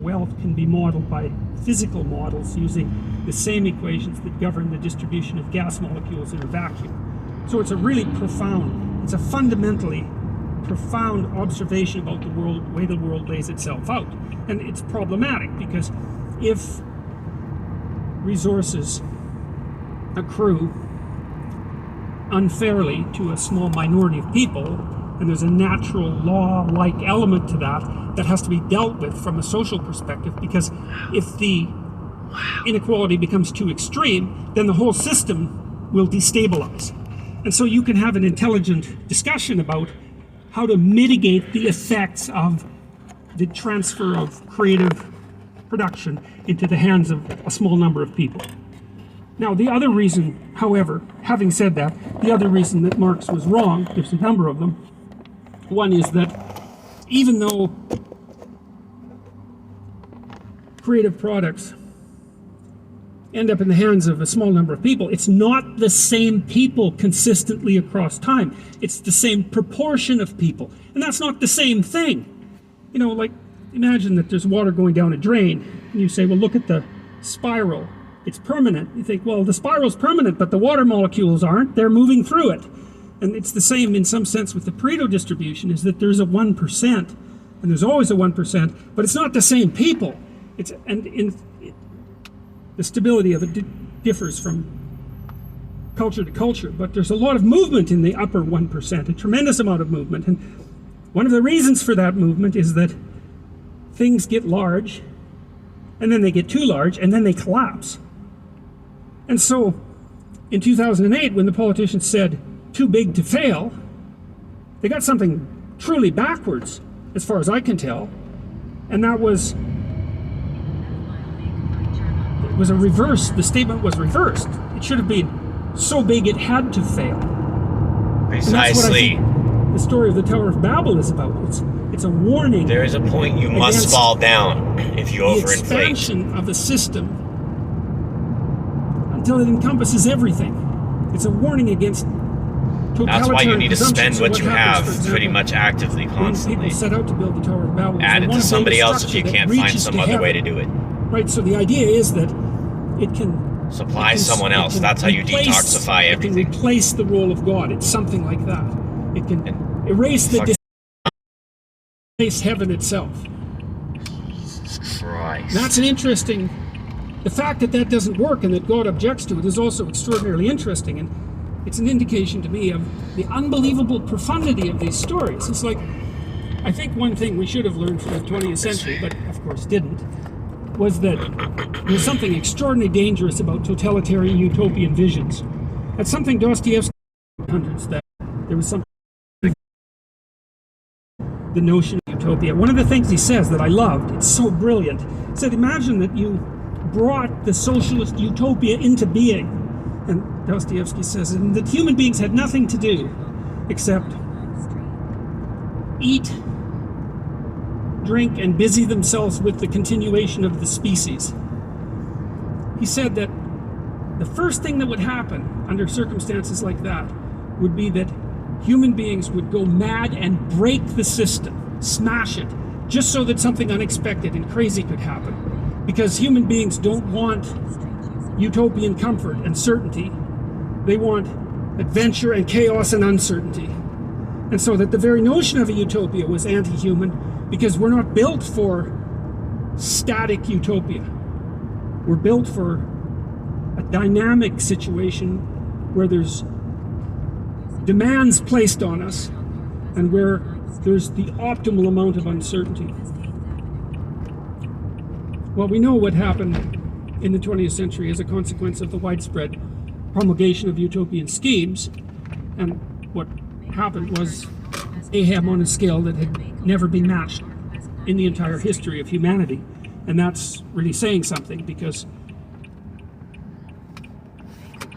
Wealth can be modeled by physical models using the same equations that govern the distribution of gas molecules in a vacuum. So it's a really profound, it's a fundamentally profound observation about the world, way the world lays itself out. And it's problematic because if resources accrue unfairly to a small minority of people, and there's a natural law-like element to that has to be dealt with from a social perspective, because if the inequality becomes too extreme, then the whole system will destabilize. And so you can have an intelligent discussion about how to mitigate the effects of the transfer of creative production into the hands of a small number of people. Now, the other reason, however, having said that, the other reason that Marx was wrong, there's a number of them. One is that even though creative products end up in the hands of a small number of people, it's not the same people consistently across time. It's the same proportion of people. And that's not the same thing. You know, like, imagine that there's water going down a drain, and you say, well, look at the spiral. It's permanent. You think, well, the spiral's permanent, but the water molecules aren't. They're moving through it. And it's the same in some sense with the Pareto distribution, is that there's a 1%, and there's always a 1%, but it's not the same people. The stability of it differs from culture to culture, but there's a lot of movement in the upper 1%, a tremendous amount of movement. And one of the reasons for that movement is that things get large, and then they get too large, and then they collapse. And so in 2008, when the politicians said, too big to fail, they got something truly backwards, as far as I can tell, and that was, it was a reverse. The statement was reversed. It should have been so big it had to fail. Precisely. And that's what I think the story of the Tower of Babel is about. It's a warning. There is a point you must fall down if you overinflate. The expansion of a system until it encompasses everything. It's a warning against. That's why you need to spend what you have pretty much actively, constantly. People set out to build the Tower of Babel. Add it to somebody else if you can't find some other way to do it. Right, so the idea is that it can... Supply someone else. That's how you detoxify everything. It can replace the role of God. It's something like that. It can erase the... Erase heaven itself. Jesus Christ. That's an interesting... The fact that that doesn't work and that God objects to it is also extraordinarily interesting, and it's an indication to me of the unbelievable profundity of these stories. It's like, I think one thing we should have learned from the 20th century, but of course didn't, was that there's something extraordinarily dangerous about totalitarian utopian visions. That's something Dostoevsky hundreds, that there was something, the notion of utopia. One of the things he says that I loved, it's so brilliant, he said, imagine that you brought the socialist utopia into being. And Dostoevsky says that human beings had nothing to do except eat, drink, and busy themselves with the continuation of the species. He said that the first thing that would happen under circumstances like that would be that human beings would go mad and break the system, smash it, just so that something unexpected and crazy could happen. Because human beings don't want utopian comfort and certainty. They want adventure and chaos and uncertainty. And so that the very notion of a utopia was anti-human, because we're not built for static utopia. We're built for a dynamic situation where there's demands placed on us and where there's the optimal amount of uncertainty. Well, we know what happened in the 20th century as a consequence of the widespread promulgation of utopian schemes, and what happened was mayhem on a scale that had never been matched in the entire history of humanity. And that's really saying something, because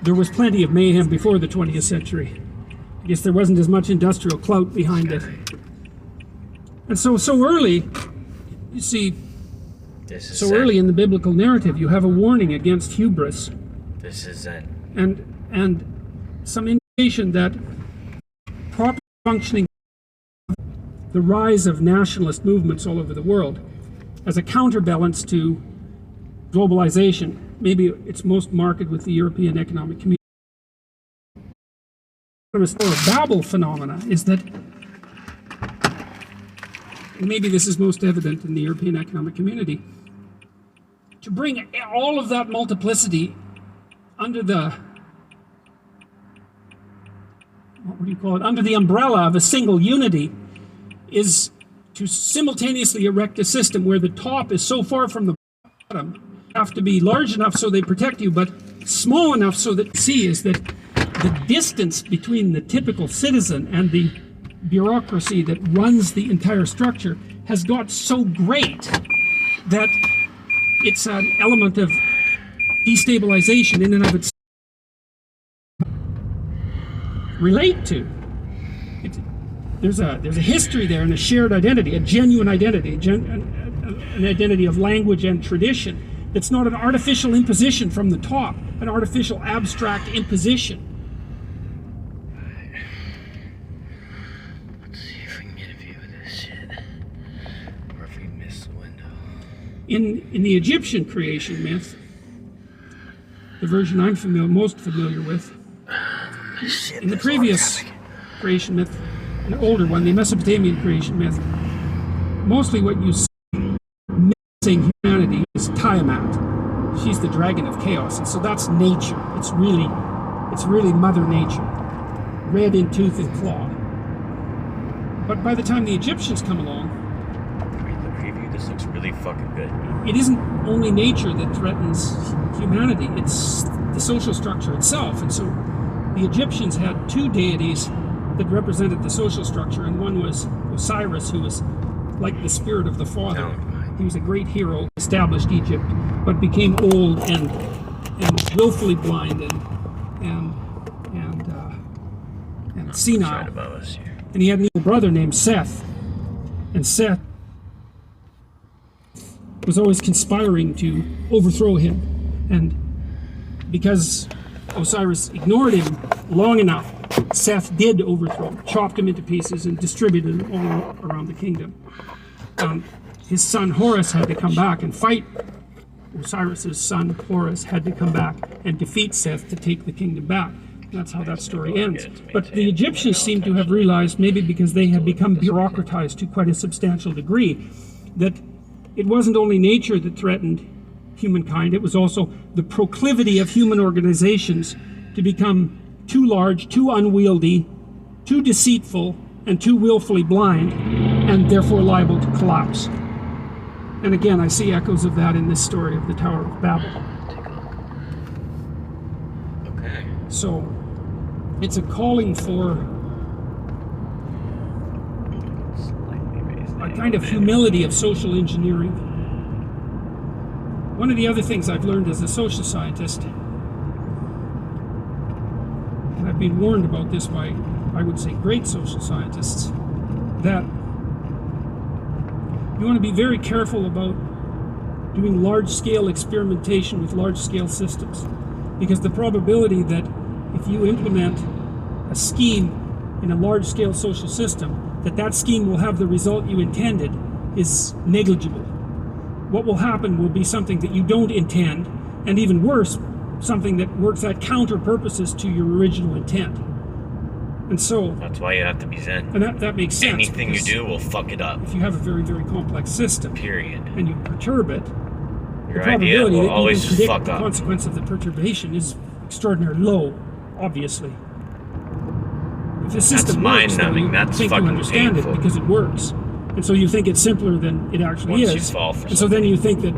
there was plenty of mayhem before the 20th century. I guess there wasn't as much industrial clout behind it. And so early, you see, so early in the biblical narrative, you have a warning against hubris. This is it. And some indication that proper functioning, the rise of nationalist movements all over the world, as a counterbalance to globalization. Maybe it's most marked with the European Economic Community. The Babel phenomena is that, and maybe this is most evident in the European Economic Community, to bring all of that multiplicity under the, what would you call it, under the umbrella of a single unity, is to simultaneously erect a system where the top is so far from the bottom, have to be large enough so they protect you, but small enough so that see is that the distance between the typical citizen and the bureaucracy that runs the entire structure has got so great that it's an element of destabilization in and of itself. Relate to. There's a history there and a shared identity, a genuine identity, an identity of language and tradition. It's not an artificial imposition from the top, an artificial abstract imposition. Let's see if we can get a view of this shit. Or if we miss the window. In the Egyptian creation myth, the version I'm most familiar with, in the previous creation myth, an older one, the Mesopotamian creation myth, mostly what you see missing humanity is Tiamat. She's the dragon of chaos, and so that's nature. It's really Mother Nature, red in tooth and claw. But by the time the Egyptians come along, Read the preview. This looks really fucking good. it isn't only nature that threatens humanity, it's the social structure itself. And so the Egyptians had two deities that represented the social structure, and one was Osiris, who was like the spirit of the father. He was a great hero, established Egypt, but became old and willfully blind and senile. And he had an evil brother named Seth, and Seth was always conspiring to overthrow him. And because Osiris ignored him long enough, Seth did overthrow him, chopped him into pieces and distributed him all around the kingdom. His son Horus had to come back and fight. Osiris's son Horus had to come back and defeat Seth to take the kingdom back. That's how that story ends. But the Egyptians seem to have realized, maybe because they had become bureaucratized to quite a substantial degree, that it wasn't only nature that threatened humankind, it was also the proclivity of human organizations to become too large, too unwieldy, too deceitful, and too willfully blind, and therefore liable to collapse. And again, I see echoes of that in this story of the Tower of Babel. Okay. So, it's a calling for a kind of humility of social engineering. One of the other things I've learned as a social scientist, and I've been warned about this by, I would say, great social scientists, that you want to be very careful about doing large-scale experimentation with large-scale systems, because the probability that if you implement a scheme in a large-scale social system, that scheme will have the result you intended is negligible. What will happen will be something that you don't intend, and even worse, something that works at counter purposes to your original intent. And so that's why you have to be Zen. And that makes sense. Anything you do will fuck it up. If you have a very, very complex system, period, and you perturb it, your idea will always that you fuck predict up. The consequence of the perturbation is extraordinarily low, obviously. If the system works, then you think you understand painful. it because it works. And so you think it's simpler than it actually Once is. You fall for and so then you think that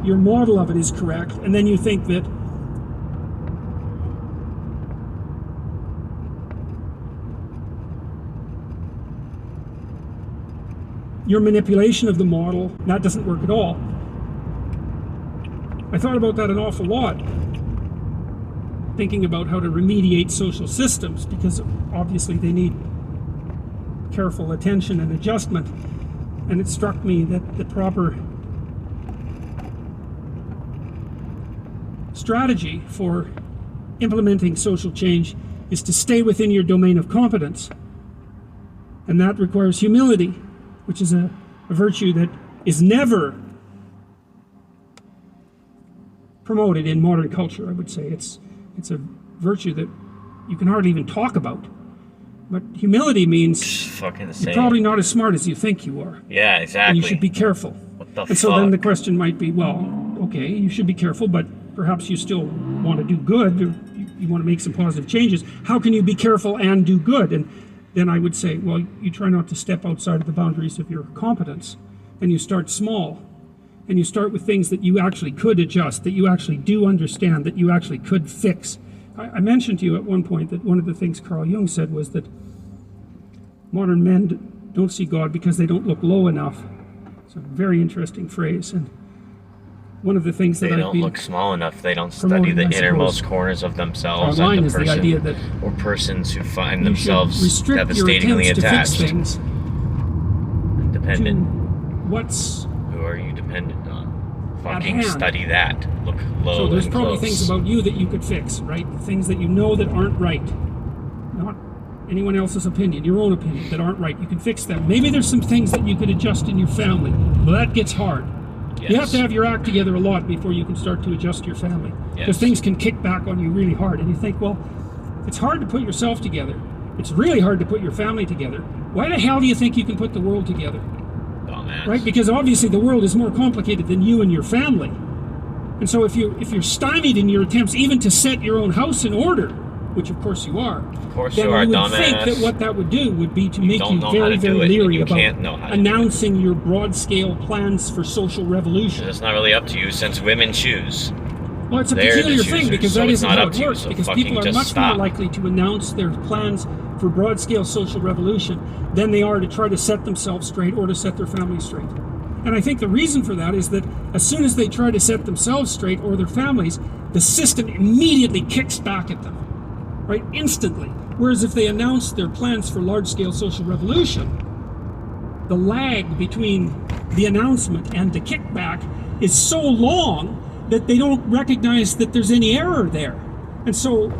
your model of it is correct, and then you think that your manipulation of the model, that doesn't work at all. I thought about that an awful lot, thinking about how to remediate social systems, because obviously they need careful attention and adjustment. And it struck me that the proper strategy for implementing social change is to stay within your domain of competence. And that requires humility, which is a virtue that is never promoted in modern culture. I would say it's a virtue that you can hardly even talk about. But humility means fucking you're probably not as smart as you think you are. Yeah, exactly. And you should be careful. What the and fuck? so then the question might be, well, okay, you should be careful, but perhaps you still want to do good, or you want to make some positive changes. How can you be careful and do good? And then I would say, well, you try not to step outside of the boundaries of your competence, and you start small, and you start with things that you actually could adjust, that you actually do understand, that you actually could fix. I mentioned to you at one point that one of the things Carl Jung said was that modern men don't see God because they don't look low enough. It's a very interesting phrase. And one of the things that they don't look small enough. They don't study the innermost corners of themselves and the person, the idea that or persons who find themselves restrict devastatingly your attempts attached. to fix things Dependent. Who are you dependent on? Fucking hand. Study that. Look low. So there's and probably close. things about you that you could fix, right? The things that you know that aren't right. Not anyone else's opinion, your own opinion, that aren't right. You can fix them. Maybe there's some things that you could adjust in your family. Well, that gets hard. Yes. You have to have your act together a lot before you can start to adjust your family. Because things can kick back on you really hard. And you think, well, it's hard to put yourself together. It's really hard to put your family together. Why the hell do you think you can put the world together? Dumbass. Right? Because obviously the world is more complicated than you and your family. And so if you're stymied in your attempts even to set your own house in order, which of course you are, then you would dumbass. think that what that would do would be to make you very, very leery about announcing your broad-scale plans for social revolution. It's not really up to you since women choose. Well, it's a They're peculiar the thing choosers, because so that it's isn't not how up it to you, works. so Because fucking people are just much stop. more likely to announce their plans for broad-scale social revolution than they are to try to set themselves straight or to set their family straight. And I think the reason for that is that as soon as they try to set themselves straight or their families, the system immediately kicks back at them, right? Instantly. Whereas if they announce their plans for large-scale social revolution, the lag between the announcement and the kickback is so long that they don't recognize that there's any error there. And so,